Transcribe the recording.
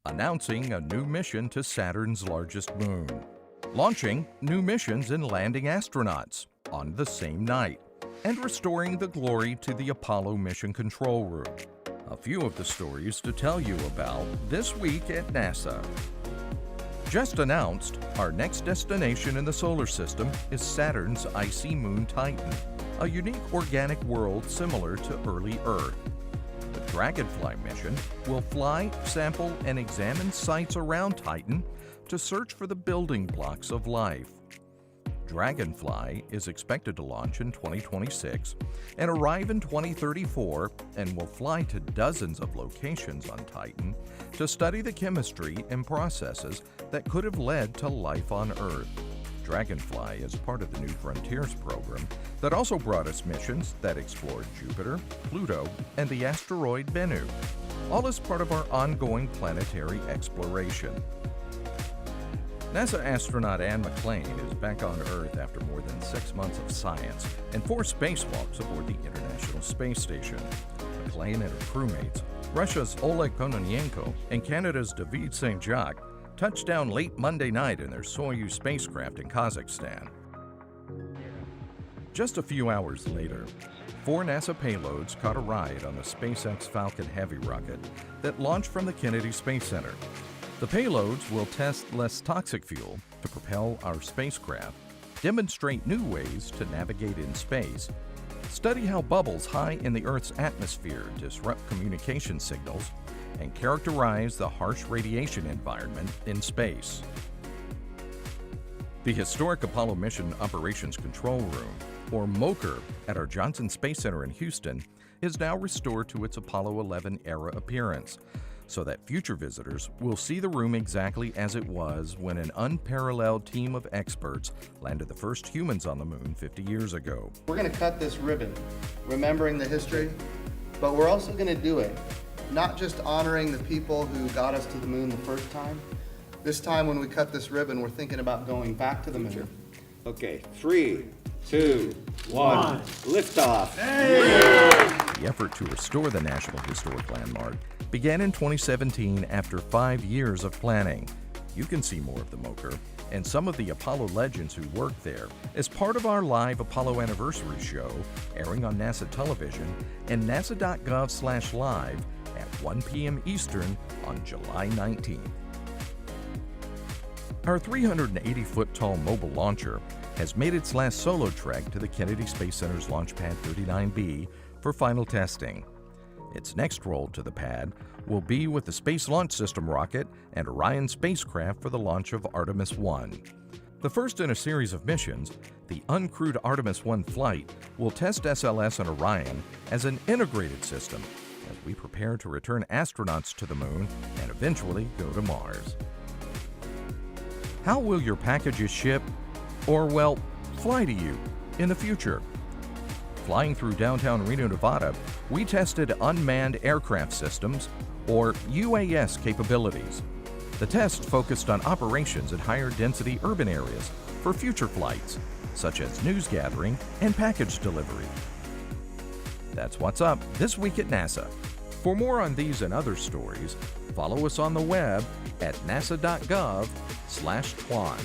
announcing a new mission to Saturn's largest moon, launching new missions and landing astronauts on the same night, and restoring the glory to the Apollo Mission Control Room. A few of the stories to tell you about this week at NASA. Just announced, our next destination in the solar system is Saturn's icy moon Titan, a unique organic world similar to early Earth. The Dragonfly mission will fly, sample, and examine sites around Titan to search for the building blocks of life. Dragonfly is expected to launch in 2026 and arrive in 2034 and will fly to dozens of locations on Titan to study the chemistry and processes that could have led to life on Earth. Dragonfly is part of the New Frontiers program that also brought us missions that explored Jupiter, Pluto, and the asteroid Bennu, all as part of our ongoing planetary exploration. NASA astronaut Anne McClain is back on Earth after more than 6 months of science and 4 spacewalks aboard the International Space Station. McClain and her crewmates, Russia's Oleg Kononenko and Canada's David St. Jacques, touched down late Monday night in their Soyuz spacecraft in Kazakhstan. Just a few hours later, 4 NASA payloads caught a ride on the SpaceX Falcon Heavy rocket that launched from the Kennedy Space Center. The payloads will test less toxic fuel to propel our spacecraft, demonstrate new ways to navigate in space, study how bubbles high in the Earth's atmosphere disrupt communication signals, and characterize the harsh radiation environment in space. The historic Apollo Mission Operations Control Room, or MOCR, at our Johnson Space Center in Houston is now restored to its Apollo 11 era appearance, so that future visitors will see the room exactly as it was when an unparalleled team of experts landed the first humans on the moon 50 years ago. We're going to cut this ribbon, remembering the history, but we're also going to do it not just honoring the people who got us to the moon the first time. This time when we cut this ribbon, we're thinking about going back to the moon. Okay, 3, 2, 1, liftoff. The effort to restore the National Historic Landmark began in 2017 after 5 years of planning. You can see more of the MOCR and some of the Apollo legends who worked there as part of our live Apollo Anniversary show airing on NASA television and nasa.gov/live at 1 p.m. Eastern on July 19th. Our 380-foot-tall mobile launcher has made its last solo trek to the Kennedy Space Center's Launch Pad 39B for final testing. Its next roll to the pad will be with the Space Launch System rocket and Orion spacecraft for the launch of Artemis 1. The first in a series of missions, the uncrewed Artemis 1 flight will test SLS and Orion as an integrated system as we prepare to return astronauts to the moon and eventually go to Mars. How will your packages ship, or well, fly to you in the future? Flying through downtown Reno, Nevada, we tested unmanned aircraft systems, or UAS capabilities. The test focused on operations in higher density urban areas for future flights, such as news gathering and package delivery. That's what's up this week at NASA. For more on these and other stories, follow us on the web at nasa.gov/twan.